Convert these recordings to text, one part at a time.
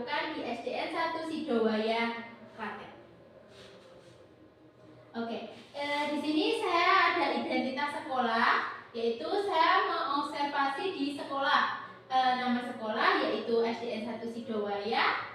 lakukan di SDN 1 Sidowaya, Klaten. Oke, di sini saya ada identitas sekolah, yaitu saya mengobservasi di sekolah. Nama sekolah yaitu SDN 1 Sidowaya,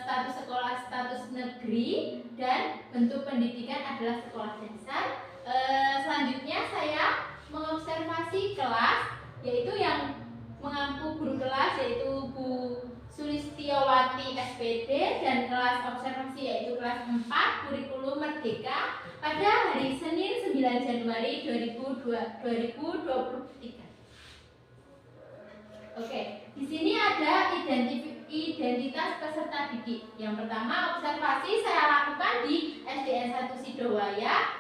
status sekolah status negeri, dan bentuk pendidikan adalah sekolah dasar. Selanjutnya saya mengobservasi kelas, yaitu yang mengampu guru kelas yaitu Bu Sulistiawati SPD, dan kelas observasi yaitu kelas 4 kurikulum Merdeka pada hari Senin 9 Januari 2023. Oke, di sini ada identitas peserta didik. Yang pertama, observasi saya lakukan di SDN 1 Sidowaya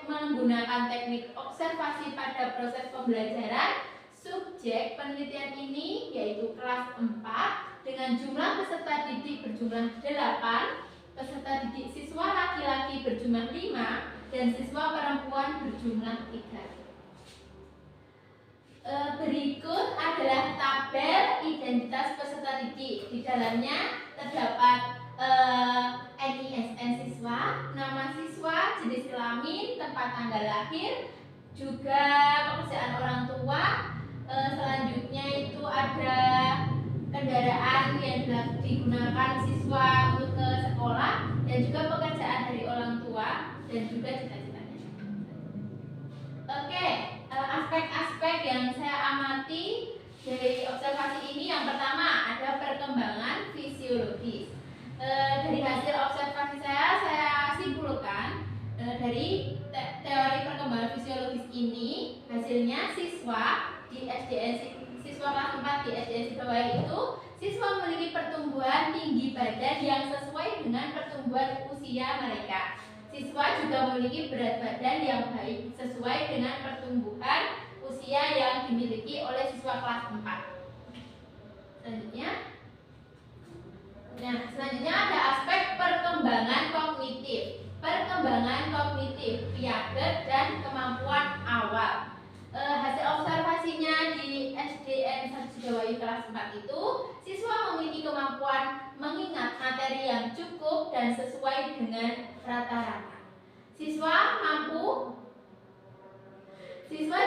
menggunakan teknik observasi pada proses pembelajaran. Subjek penelitian ini yaitu kelas 4 dengan jumlah peserta didik berjumlah 8, peserta didik siswa laki-laki berjumlah 5, dan siswa perempuan berjumlah 3. Berikut adalah tabel identitas peserta didik. Di dalamnya terdapat NISN siswa, nama siswa, jenis kelamin, tempat tanggal lahir, juga pekerjaan orang tua. Selanjutnya itu ada kendaraan yang digunakan siswa untuk ke sekolah, dan juga pekerjaan dari orang tua, dan juga cita-citanya. Oke, aspek-aspek yang saya amati dari observasi ini, yang pertama ada perkembangan fisiologis. Dari hasil observasi saya simpulkan dari teori perkembangan fisiologis ini, hasilnya siswa di siswa kelas 4 di SDN Sidowaya itu siswa memiliki pertumbuhan tinggi badan yang sesuai dengan pertumbuhan usia mereka. Siswa juga memiliki berat badan yang baik sesuai dengan pertumbuhan usia yang dimiliki oleh siswa kelas 4. Selanjutnya ada aspek perkembangan kognitif. Perkembangan kognitif, Piaget, dan kemampuan awal. Hasil observasinya di SDN 1 Sidowaya kelas 4 itu, siswa memiliki kemampuan mengingat materi yang cukup dan sesuai dengan rata-rata. Siswa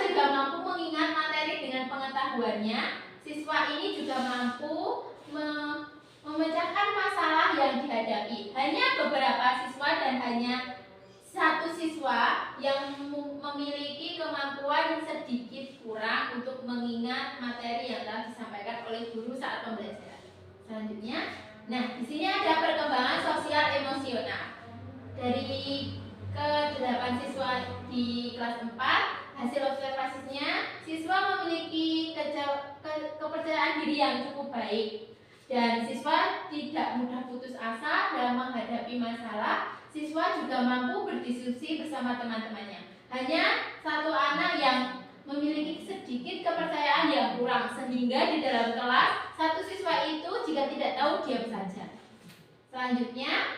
juga mampu mengingat materi dengan pengetahuannya. Siswa ini juga mampu memecahkan masalah yang dihadapi. Hanya beberapa siswa dan hanya satu siswa yang memiliki kemampuan sedikit kurang untuk mengingat materi yang telah disampaikan oleh guru saat pembelajaran. Selanjutnya, di sini ada perkembangan sosial emosional. Dari ke-8 siswa di kelas 4, hasil observasinya, siswa memiliki kepercayaan diri yang cukup baik, dan siswa tidak mudah putus asa dalam menghadapi masalah. Siswa juga mampu berdiskusi bersama teman-temannya. Hanya satu anak yang memiliki sedikit kepercayaan yang kurang, sehingga di dalam kelas satu siswa itu jika tidak tahu diam saja. Selanjutnya,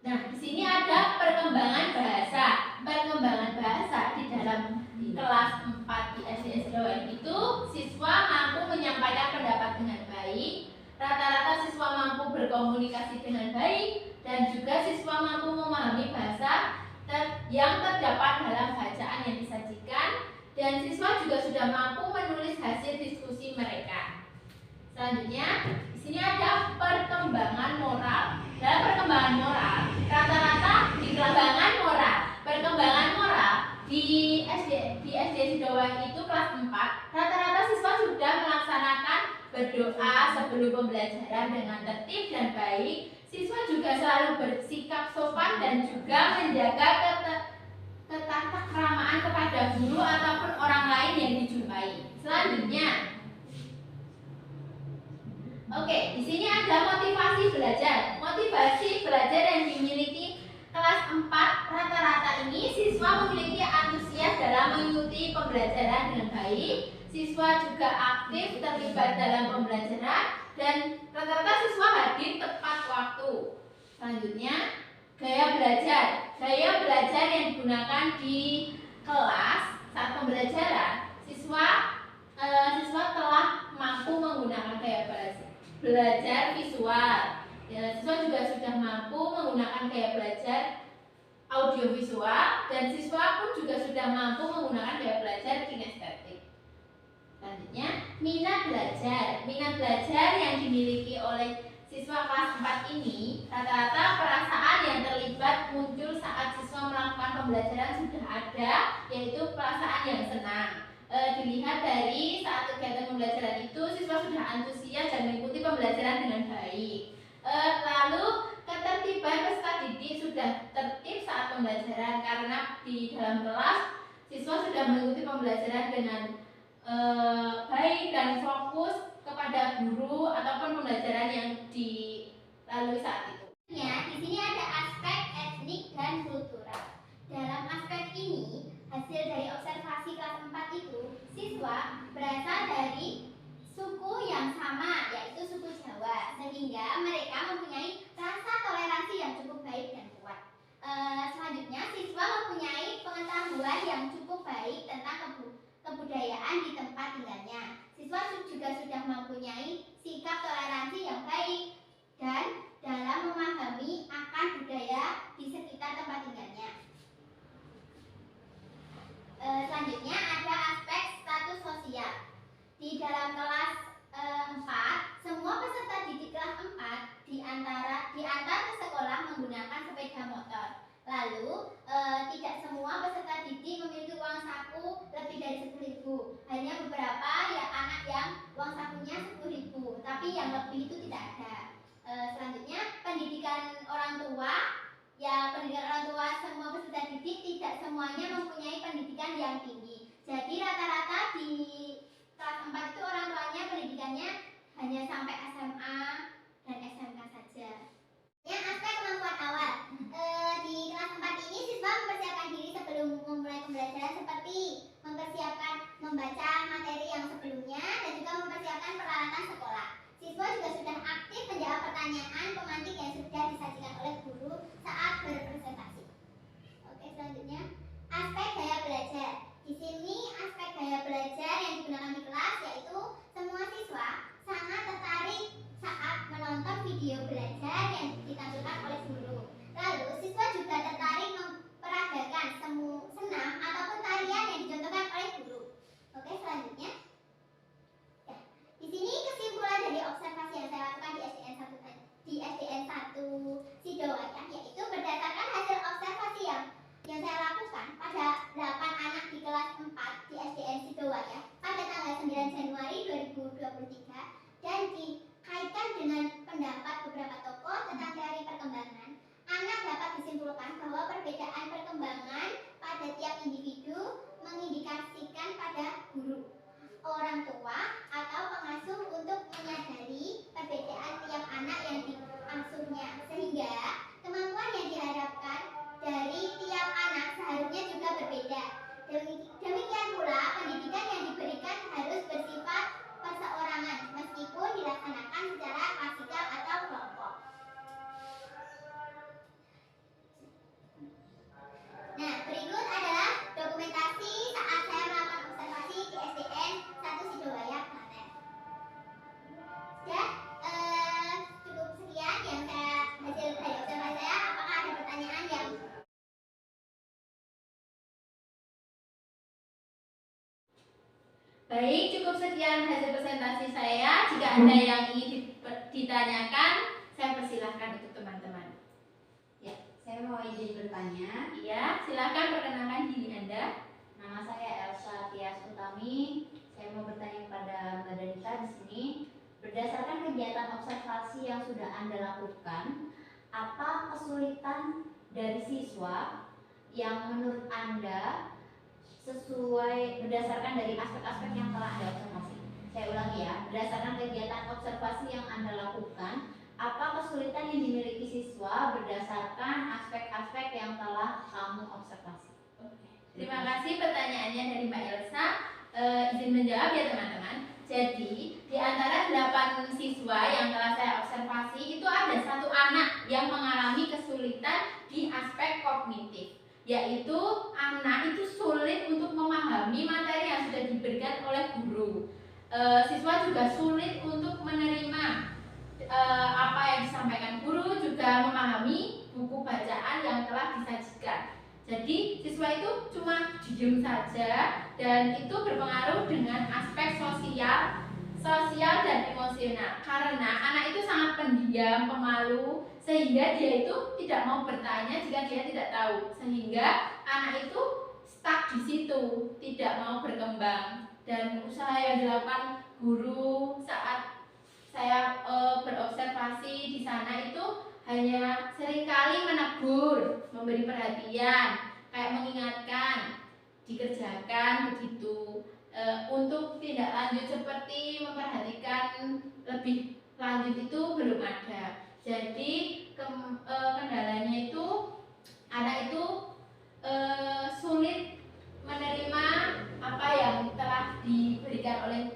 di sini ada perkembangan bahasa. Perkembangan bahasa di dalam kelas 4 di SDN Sidowaya itu, siswa mampu menyampaikan pendapat dengan baik. Rata-rata siswa mampu berkomunikasi dengan baik, dan juga siswa mampu memahami bahasa yang terdapat dalam bacaan yang disajikan, dan siswa juga sudah mampu menulis hasil diskusi mereka. Selanjutnya, di sini ada perkembangan moral. Dalam perkembangan moral, rata-rata di perkembangan moral di SDN Sidowaya itu kelas 4, rata-rata siswa sudah melaksanakan berdoa sebelum pembelajaran dengan tertib dan baik. Siswa juga selalu bersikap sopan dan juga menjaga ketakramaan kepada guru ataupun orang lain yang dijumpai. Selanjutnya, di sini ada motivasi belajar. Motivasi belajar yang dimiliki kelas 4, rata-rata ini siswa memiliki antusias dalam mengikuti pembelajaran dengan baik. Siswa juga aktif terlibat dalam pembelajaran, dan rata-rata siswa hadir tepat waktu. Selanjutnya, gaya belajar. Gaya belajar yang digunakan di kelas saat pembelajaran, siswa telah mampu menggunakan gaya belajar visual. Ya, siswa juga sudah mampu menggunakan gaya belajar audiovisual dan siswa pun juga sudah mampu menggunakan gaya belajar kinestetik. Selanjutnya, minat belajar. Minat belajar yang dimiliki oleh siswa kelas 4 ini rata-rata perasaan yang terlibat muncul saat siswa melakukan pembelajaran sudah ada, yaitu perasaan yang senang. Dilihat dari saat kegiatan pembelajaran itu siswa sudah antusias dan mengikuti pembelajaran dengan baik. Lalu ketertiban peserta didik sudah tertib saat pembelajaran karena di dalam kelas siswa sudah mengikuti pembelajaran dengan baik dan fokus kepada guru ataupun pembelajaran yang dilalui saat itu. Ya, di sini ada aspek etnik dan kultural. Dalam aspek ini, hasil dari observasi kelas 4 itu, siswa berasal dari suku yang sama, yaitu suku Jawa, sehingga mereka mempunyai rasa toleransi yang cukup baik dan kuat. Selanjutnya, siswa mempunyai pengetahuan yang cukup baik tentang kebudayaan di tempat tinggalnya. Siswa juga sudah mempunyai sikap toleransi yang baik dan dalam memahami akan budaya di sekitar tempat tinggalnya. Selanjutnya ada aspek status sosial. Di dalam kelas 4, semua peserta didik kelas 4 diantar ke sekolah menggunakan sepeda motor. Lalu, tidak semua peserta didik memiliki uang saku lebih dari 10.000. Hanya beberapa ya anak yang uang sakunya 10.000, tapi yang lebih itu tidak ada. Selanjutnya, pendidikan orang tua. Ya, pendidikan orang tua semua peserta didik tidak semuanya mempunyai pendidikan yang tinggi. Jadi rata-rata di kelas 4 itu orang tuanya pendidikannya hanya sampai SMA dan SMK saja. Yang aspek kemampuan awal. Di kelas 4 ini siswa mempersiapkan diri sebelum memulai pembelajaran seperti mempersiapkan membaca materi yang sebelumnya dan juga mempersiapkan peralatan sekolah. Siswa juga sudah aktif menjawab pertanyaan pemantik yang sudah disajikan oleh guru saat berpresentasi. Oke, selanjutnya aspek gaya belajar. Di sini aspek gaya belajar yang digunakan di kelas yaitu semua siswa sangat tertarik saat menonton video belajar yang ditampilkan oleh guru. Lalu siswa juga tertarik memperagakan senam ataupun tarian yang dicontohkan oleh guru. Oke, selanjutnya. Ya, di sini kesimpulan dari observasi yang saya lakukan di SDN 1 Sidowaya, yaitu berdasarkan hasil observasi yang saya lakukan pada 8 anak di kelas 4 di SDN Sidowaya pada tanggal 9 Januari 2023 dan dikaitkan dengan pendapat beberapa tokoh tentang teori perkembangan, anak dapat disimpulkan bahwa perbedaan perkembangan pada tiap individu mengindikasikan pada guru, orang tua, atau pengasuh untuk menyadari perbedaan tiap anak yang diasuhnya, sehingga kemampuan yang diharapkan dari tiap anak seharusnya juga berbeda. Demikian pula pendidikan yang diberikan harus bersifat perseorangan meskipun dilaksanakan secara klasikal atau kelompok. Nah, berikut adalah dokumentasi saat saya melakukan observasi di SDN 1 Sidowaya, Klaten. Cukup sekian yang hasil dari observasi saya. Apakah ada pertanyaan yang baik, cukup sekian hasil presentasi saya. Jika ada yang ingin ditanyakan, saya persilahkan untuk teman-teman. Ya, saya mau izin bertanya. Iya, silakan perkenalkan diri Anda. Nama saya Elsa Tias Utami. Saya mau bertanya kepada Mbak Danita di sini. Berdasarkan kegiatan observasi yang sudah Anda lakukan, apa kesulitan dari siswa yang menurut Anda sesuai berdasarkan dari aspek-aspek yang telah Anda observasi? Saya ulangi ya, berdasarkan kegiatan observasi yang Anda lakukan, apa kesulitan yang dimiliki siswa berdasarkan aspek-aspek yang telah kamu observasi? Terima kasih pertanyaannya dari Mbak Elsa. Izin menjawab ya teman-teman. Jadi di antara 8 siswa yang telah saya observasi itu ada 1 anak yang mengalami kesulitan di aspek kognitif, yaitu anak itu sulit untuk memahami materi yang sudah diberikan oleh guru. Siswa juga sulit untuk menerima apa yang disampaikan guru, juga memahami buku bacaan yang telah disajikan. Jadi siswa itu cuma diem saja, dan itu berpengaruh dengan aspek sosial dan emosional. Karena anak itu sangat pendiam, pemalu, sehingga dia itu tidak mau bertanya jika dia tidak tahu. Sehingga anak itu stuck di situ, tidak mau berkembang. Dan usaha yang dilakukan guru saat saya berobservasi di sana itu hanya seringkali menegur, memberi perhatian, kayak mengingatkan, dikerjakan begitu. Untuk tindak lanjut seperti memperhatikan lebih lanjut itu belum ada. Jadi kendalanya itu anak itu sulit menerima apa yang telah diberikan oleh